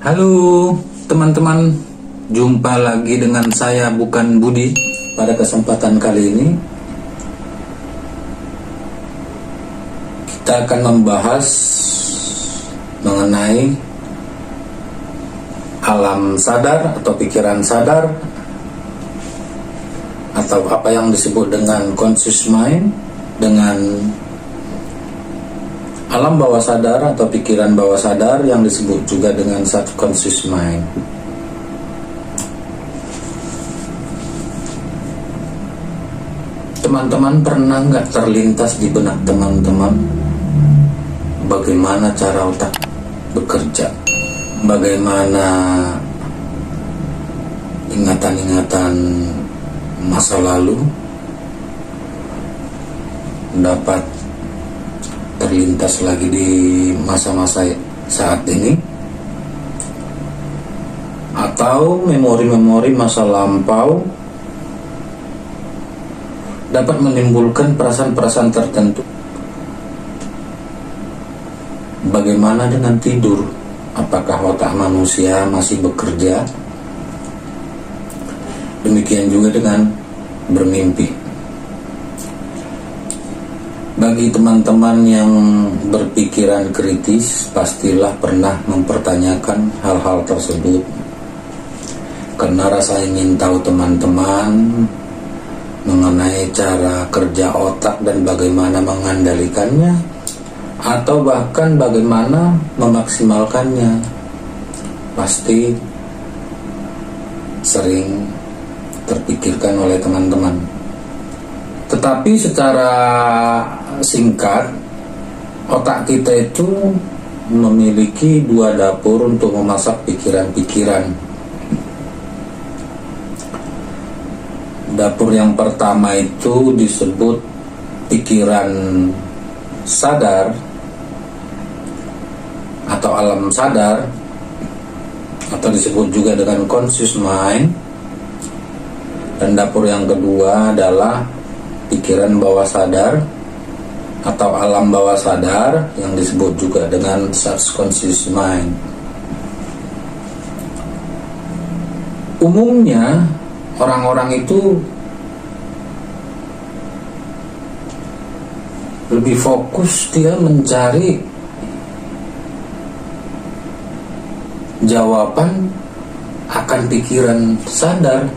Halo teman-teman, jumpa lagi dengan saya Bukan Budi. Pada kesempatan kali ini kita akan membahas mengenai alam sadar atau pikiran sadar, atau apa yang disebut dengan conscious mind, dengan alam bawah sadar atau pikiran bawah sadar yang disebut juga dengan subconscious mind. Teman-teman pernah nggak terlintas di benak teman-teman bagaimana cara otak bekerja, bagaimana ingatan-ingatan masa lalu dapat terlintas lagi di masa-masa saat ini, atau memori-memori masa lampau dapat menimbulkan perasaan-perasaan tertentu. Bagaimana dengan tidur? Apakah otak manusia masih bekerja? Demikian juga dengan bermimpi. Bagi teman-teman yang berpikiran kritis, pastilah pernah mempertanyakan hal-hal tersebut, karena rasa ingin tahu teman-teman mengenai cara kerja otak dan bagaimana mengendalikannya, atau bahkan bagaimana memaksimalkannya, pasti sering terpikirkan oleh teman-teman. Tetapi secara singkat, otak kita itu memiliki dua dapur untuk memasak pikiran-pikiran. Dapur yang pertama itu disebut pikiran sadar atau alam sadar, atau disebut juga dengan conscious mind. Dan dapur yang kedua adalah pikiran bawah sadar atau alam bawah sadar yang disebut juga dengan subconscious mind. Umumnya orang-orang itu lebih fokus dia mencari jawaban akan pikiran sadar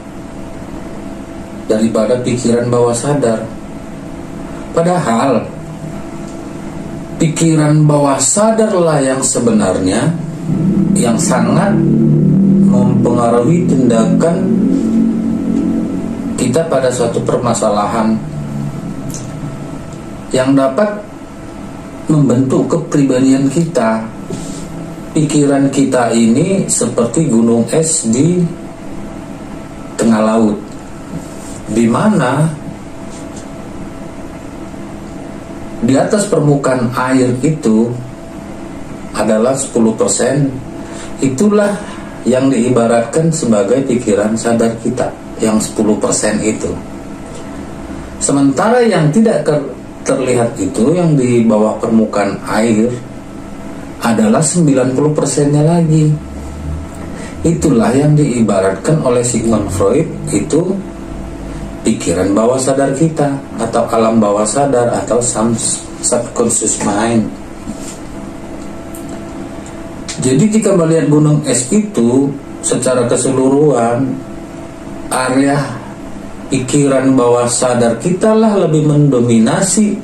daripada pikiran bawah sadar. Padahal pikiran bawah sadarlah yang sebenarnya yang sangat mempengaruhi tindakan kita pada suatu permasalahan, yang dapat membentuk kepribadian kita. Pikiran kita ini seperti gunung es di tengah laut, di mana di atas permukaan air itu adalah 10%. Itulah yang diibaratkan sebagai pikiran sadar kita, yang 10% itu. Sementara yang tidak terlihat itu, yang di bawah permukaan air, adalah 90%-nya lagi. Itulah yang diibaratkan oleh Sigmund Freud itu pikiran bawah sadar kita, atau alam bawah sadar, atau subconscious mind. Jadi jika melihat gunung es itu secara keseluruhan, area pikiran bawah sadar kita lah lebih mendominasi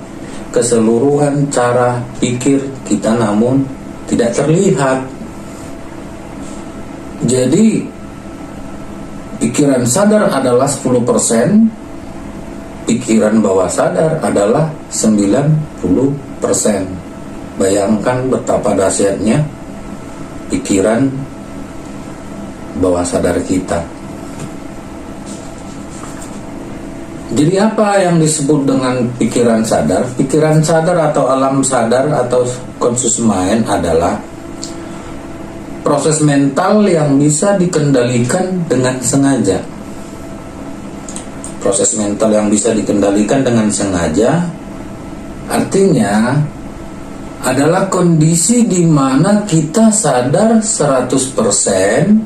keseluruhan cara pikir kita, namun tidak terlihat. Jadi pikiran sadar adalah 10%, pikiran bawah sadar adalah 90%. Bayangkan betapa dahsyatnya pikiran bawah sadar kita. Jadi apa yang disebut dengan pikiran sadar? Pikiran sadar atau alam sadar atau conscious mind adalah proses mental yang bisa dikendalikan dengan sengaja. Proses mental yang bisa dikendalikan dengan sengaja artinya adalah kondisi di mana kita sadar 100%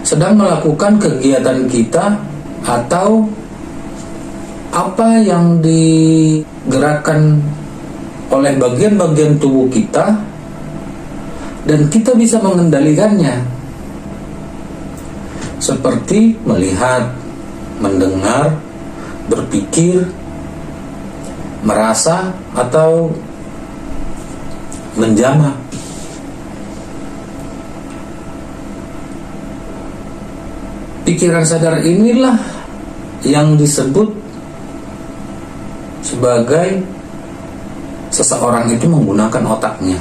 sedang melakukan kegiatan kita atau apa yang digerakkan oleh bagian-bagian tubuh kita dan kita bisa mengendalikannya, seperti melihat, mendengar, berpikir, merasa, atau menjamah. Pikiran sadar inilah yang disebut sebagai seseorang itu menggunakan otaknya.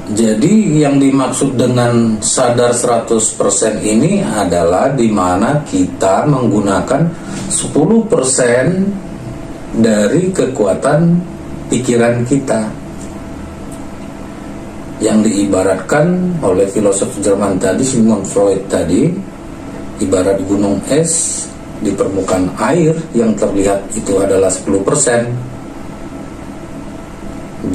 Jadi yang dimaksud dengan sadar 100% ini adalah di mana kita menggunakan 10% dari kekuatan pikiran kita, yang diibaratkan oleh filosof Jerman tadi, Sigmund Freud tadi, ibarat gunung es di permukaan air yang terlihat itu adalah 10%.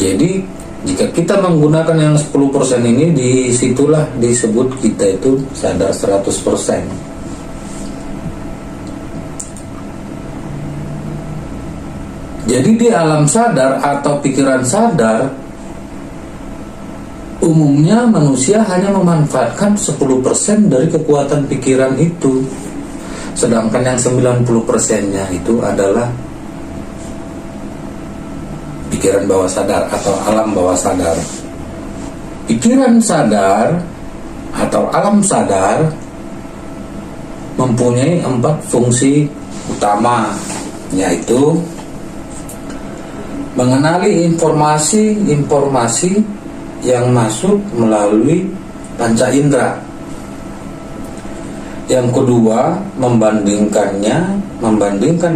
Jadi jika kita menggunakan yang 10% ini, disitulah disebut kita itu sadar 100%. Jadi di alam sadar atau pikiran sadar, umumnya manusia hanya memanfaatkan 10% dari kekuatan pikiran itu. Sedangkan yang 90%-nya itu adalah pikiran bawah sadar atau alam bawah sadar. Pikiran sadar atau alam sadar mempunyai 4 fungsi utama, yaitu mengenali informasi yang masuk melalui panca indera. Yang kedua, membandingkan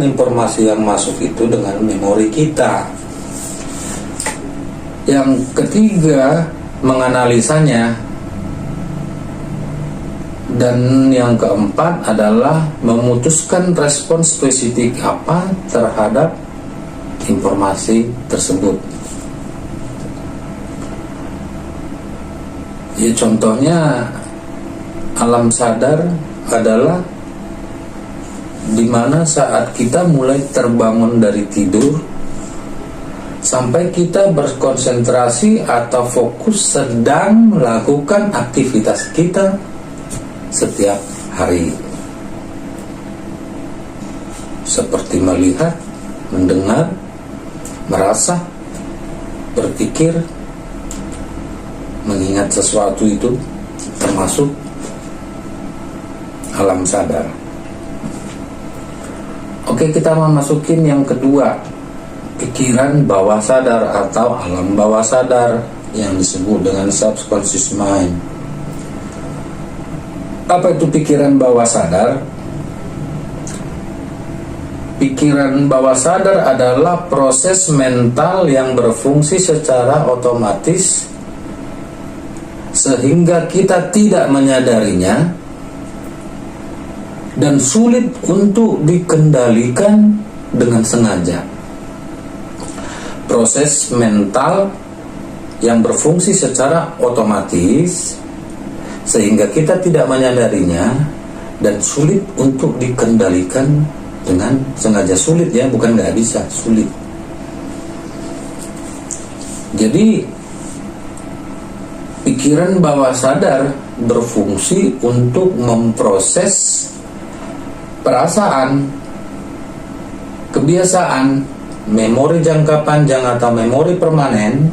informasi yang masuk itu dengan memori kita. Yang ketiga, menganalisanya. Dan yang keempat adalah memutuskan respon spesifik apa terhadap informasi tersebut. Ya, contohnya alam sadar adalah dimana saat kita mulai terbangun dari tidur sampai kita berkonsentrasi atau fokus sedang melakukan aktivitas kita setiap hari, seperti melihat, mendengar, merasa, berpikir, mengingat sesuatu, itu termasuk alam sadar. Oke, kita memasukin yang kedua, pikiran bawah sadar atau alam bawah sadar yang disebut dengan subconscious mind. Apa itu pikiran bawah sadar? Pikiran bawah sadar adalah proses mental yang berfungsi secara otomatis sehingga kita tidak menyadarinya dan sulit untuk dikendalikan dengan sengaja. Proses mental yang berfungsi secara otomatis sehingga kita tidak menyadarinya dan sulit untuk dikendalikan dengan sengaja. Sulit ya, bukan nggak bisa, sulit. Jadi pikiran bawah sadar berfungsi untuk memproses perasaan, kebiasaan, memori jangka panjang atau memori permanen,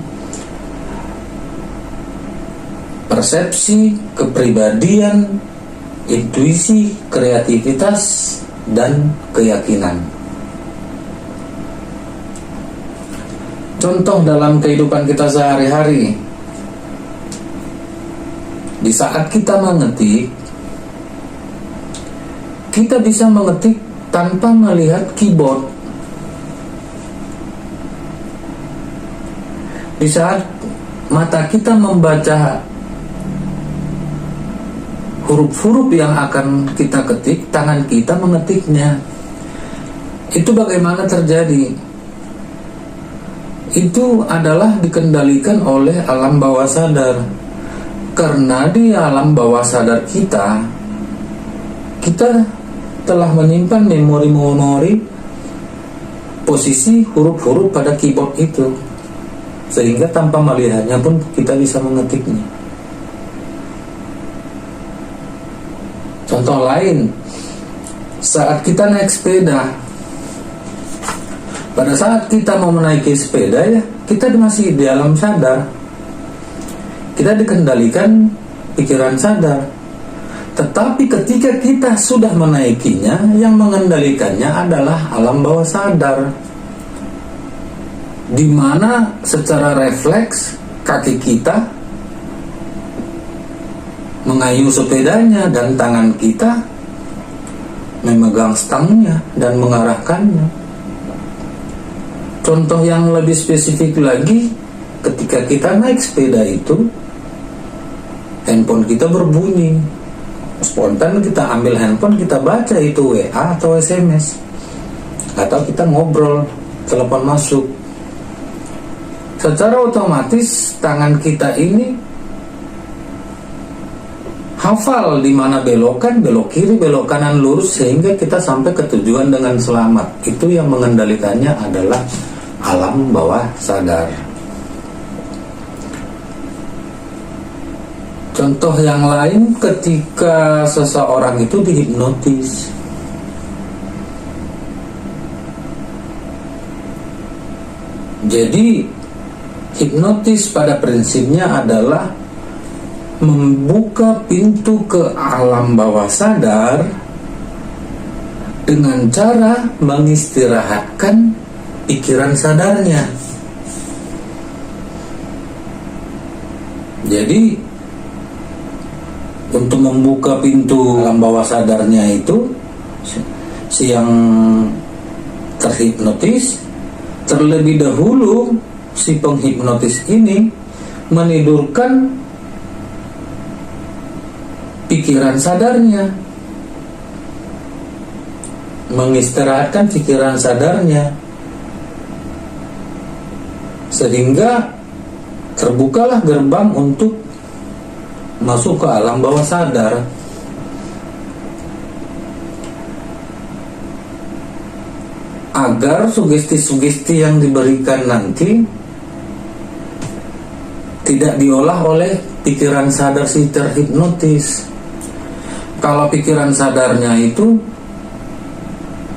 persepsi, kepribadian, intuisi, kreativitas, dan keyakinan. Contoh dalam kehidupan kita sehari-hari, di saat kita mengetik, kita bisa mengetik tanpa melihat keyboard. Di saat mata kita membaca huruf-huruf yang akan kita ketik, tangan kita mengetiknya. Itu bagaimana terjadi? Itu adalah dikendalikan oleh alam bawah sadar. Karena di alam bawah sadar kita telah menyimpan memori-memori posisi huruf-huruf pada keyboard itu, sehingga tanpa melihatnya pun kita bisa mengetiknya. Contoh lain, saat kita naik sepeda, pada saat kita mau menaiki sepeda ya, kita masih di alam sadar, kita dikendalikan pikiran sadar. Tetapi ketika kita sudah menaikinya, yang mengendalikannya adalah alam bawah sadar, di mana secara refleks kaki kita mengayuh sepedanya dan tangan kita memegang stangnya dan mengarahkannya. Contoh yang lebih spesifik lagi, ketika kita naik sepeda itu, handphone kita berbunyi. Spontan kita ambil handphone, kita baca itu WA atau SMS, atau kita ngobrol, telepon masuk. Secara otomatis tangan kita ini hafal di mana belokan, belok kiri, belok kanan, lurus, sehingga kita sampai ke tujuan dengan selamat. Itu yang mengendalikannya adalah alam bawah sadar. Contoh yang lain, ketika seseorang itu dihipnotis. Jadi hipnotis pada prinsipnya adalah membuka pintu ke alam bawah sadar dengan cara mengistirahatkan pikiran sadarnya. Jadi untuk membuka pintu alam bawah sadarnya itu, si yang terhipnotis, terlebih dahulu si penghipnotis ini menidurkan pikiran sadarnya, mengistirahatkan pikiran sadarnya, sehingga terbukalah gerbang untuk masuk ke alam bawah sadar. Agar sugesti-sugesti yang diberikan nanti tidak diolah oleh pikiran sadar si terhipnotis. Kalau pikiran sadarnya itu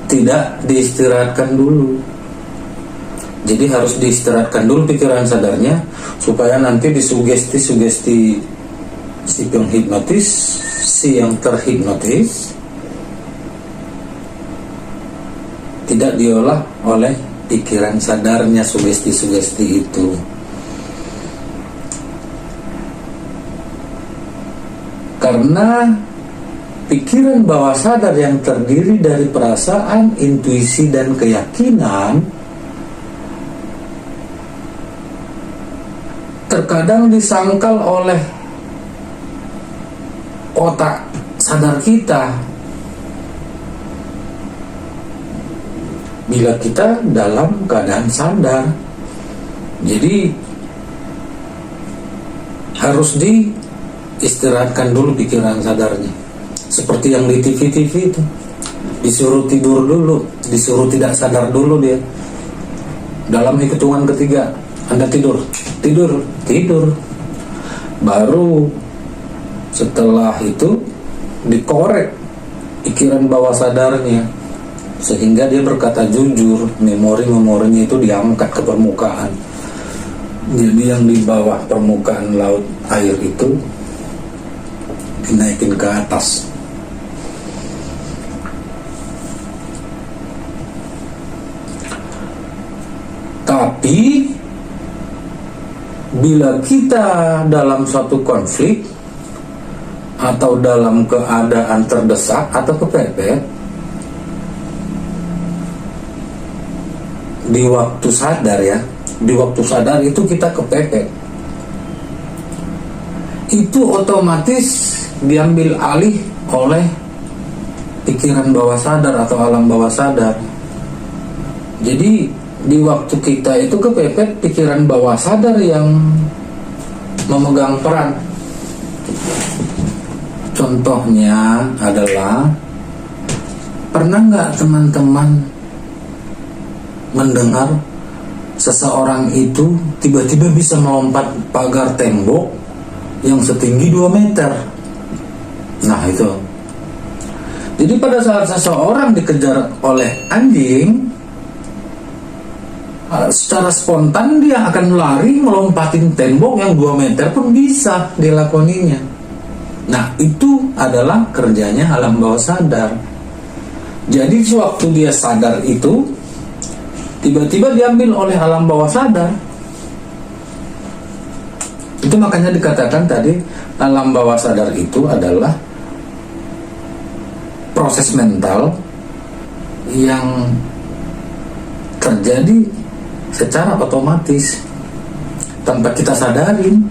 tidak diistirahatkan dulu, jadi harus diistirahatkan dulu pikiran sadarnya, supaya nanti disugesti-sugesti si penghipnotis, si yang terhipnotis, tidak diolah oleh pikiran sadarnya sugesti-sugesti itu. Karena pikiran bawah sadar yang terdiri dari perasaan, intuisi, dan keyakinan terkadang disangkal oleh otak sadar kita bila kita dalam keadaan sadar. Jadi harus diistirahatkan dulu pikiran sadarnya, seperti yang di TV-TV itu, disuruh tidur dulu, disuruh tidak sadar dulu dia. Dalam hitungan ketiga Anda tidur, baru setelah itu dikorek pikiran bawah sadarnya, sehingga dia berkata jujur, memori-memorinya itu diangkat ke permukaan. Jadi yang di bawah permukaan laut air itu dinaikin ke atas. Tapi bila kita dalam suatu konflik atau dalam keadaan terdesak atau kepepet, di waktu sadar ya, di waktu sadar itu kita kepepet, itu otomatis diambil alih oleh pikiran bawah sadar atau alam bawah sadar. Jadi di waktu kita itu kepepet pikiran bawah sadar yang memegang peran. Contohnya adalah, pernah nggak teman-teman mendengar seseorang itu tiba-tiba bisa melompat pagar tembok yang setinggi 2 meter? Nah itu. Jadi pada saat seseorang dikejar oleh anjing, secara spontan dia akan lari melompatin tembok yang 2 meter pun bisa dilakoninya. Nah itu adalah kerjanya alam bawah sadar. Jadi sewaktu dia sadar itu, tiba-tiba diambil oleh alam bawah sadar. Itu makanya dikatakan tadi alam bawah sadar itu adalah proses mental yang terjadi secara otomatis tanpa kita sadarin.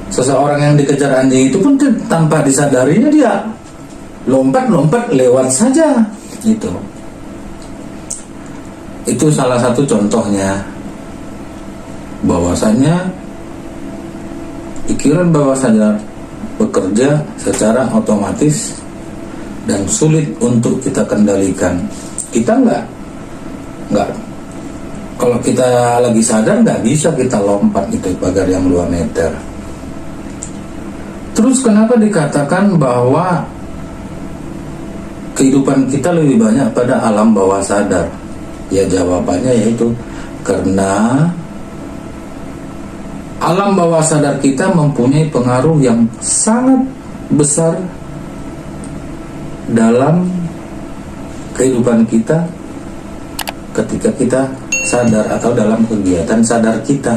Seseorang yang dikejar anjing itu pun tanpa disadarinya dia lompat lewat saja. Itu salah satu contohnya, bahwasanya pikiran bawah sadar bekerja secara otomatis dan sulit untuk kita kendalikan. Kita enggak kalau kita lagi sadar nggak bisa kita lompat itu pagar yang 2 meter. Terus kenapa dikatakan bahwa kehidupan kita lebih banyak pada alam bawah sadar? Ya jawabannya yaitu karena alam bawah sadar kita mempunyai pengaruh yang sangat besar dalam kehidupan kita ketika kita sadar atau dalam kegiatan sadar kita.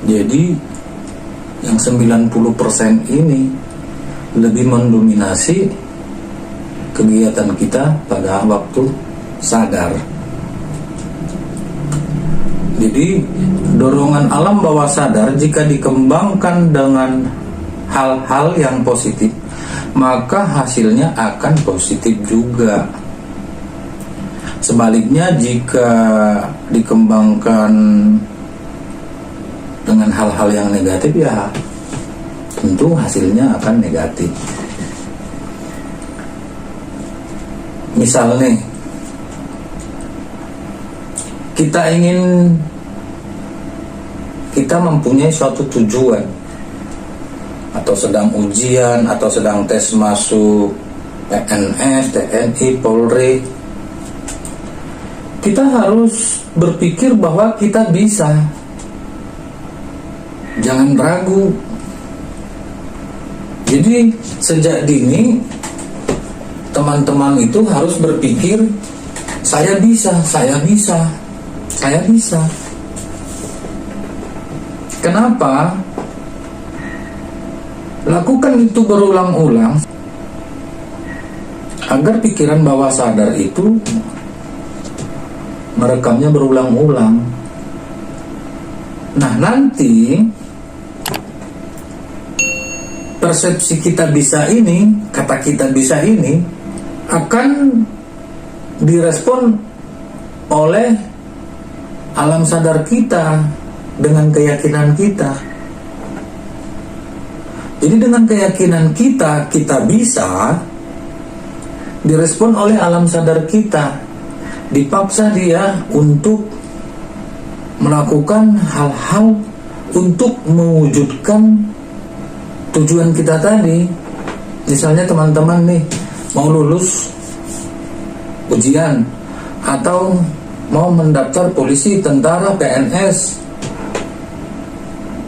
Jadi yang 90% ini lebih mendominasi kegiatan kita pada waktu sadar. Jadi dorongan alam bawah sadar jika dikembangkan dengan hal-hal yang positif, maka hasilnya akan positif juga. Sebaliknya jika dikembangkan dengan hal-hal yang negatif, ya tentu hasilnya akan negatif. Misal nih, kita mempunyai suatu tujuan, atau sedang ujian, atau sedang tes masuk PNS, TNI, Polri. Kita harus berpikir bahwa kita bisa. Jangan ragu. Jadi sejak dini teman-teman itu harus berpikir, saya bisa. Kenapa? Lakukan itu berulang-ulang agar pikiran bawah sadar itu merekamnya berulang-ulang. Nah, nanti persepsi kita bisa ini, kata kita bisa ini, akan direspon oleh alam sadar kita dengan keyakinan kita. Jadi dengan keyakinan kita bisa, direspon oleh alam sadar kita. Dipaksa dia untuk melakukan hal-hal untuk mewujudkan tujuan kita tadi. Misalnya teman-teman nih mau lulus ujian atau mau mendaftar polisi, tentara, PNS.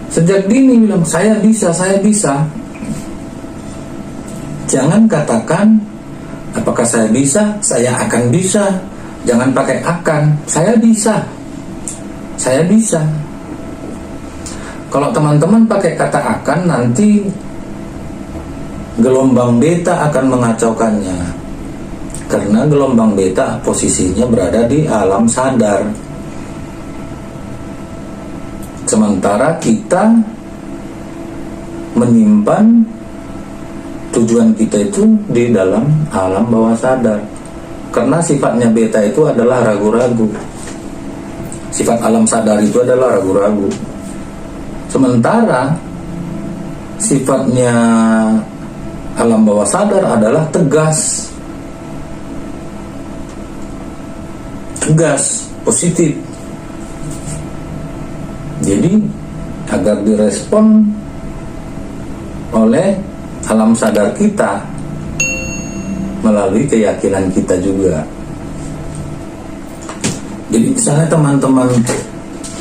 Sejak dini bilang saya bisa. Jangan katakan apakah saya bisa, saya akan bisa. Jangan pakai akan, saya bisa. Kalau teman-teman pakai kata akan, nanti gelombang beta akan mengacaukannya. Karena gelombang beta posisinya berada di alam sadar. Sementara kita menyimpan tujuan kita itu di dalam alam bawah sadar. karena sifatnya beta itu adalah ragu-ragu. Sifat alam sadar itu adalah ragu-ragu. Sementara sifatnya alam bawah sadar adalah tegas, positif. Jadi agar direspon oleh alam sadar kita melalui keyakinan kita juga. Jadi misalnya teman-teman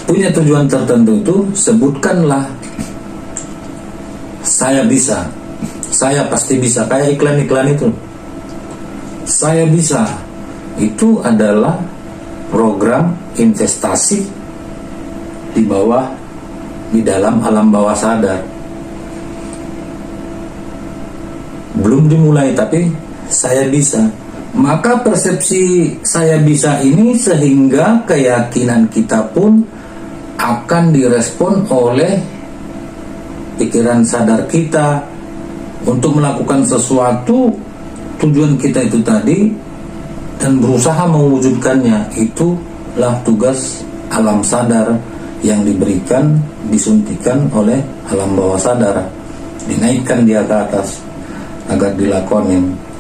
punya tujuan tertentu itu, sebutkanlah saya bisa, saya pasti bisa, kayak iklan-iklan itu. Saya bisa, itu adalah program investasi di dalam alam bawah sadar. Belum dimulai tapi saya bisa. Maka persepsi saya bisa ini sehingga keyakinan kita pun akan direspon oleh pikiran sadar kita untuk melakukan sesuatu tujuan kita itu tadi dan berusaha mewujudkannya. Itulah tugas alam sadar yang diberikan, disuntikan oleh alam bawah sadar, dinaikkan dia ke atas agar dilakonin.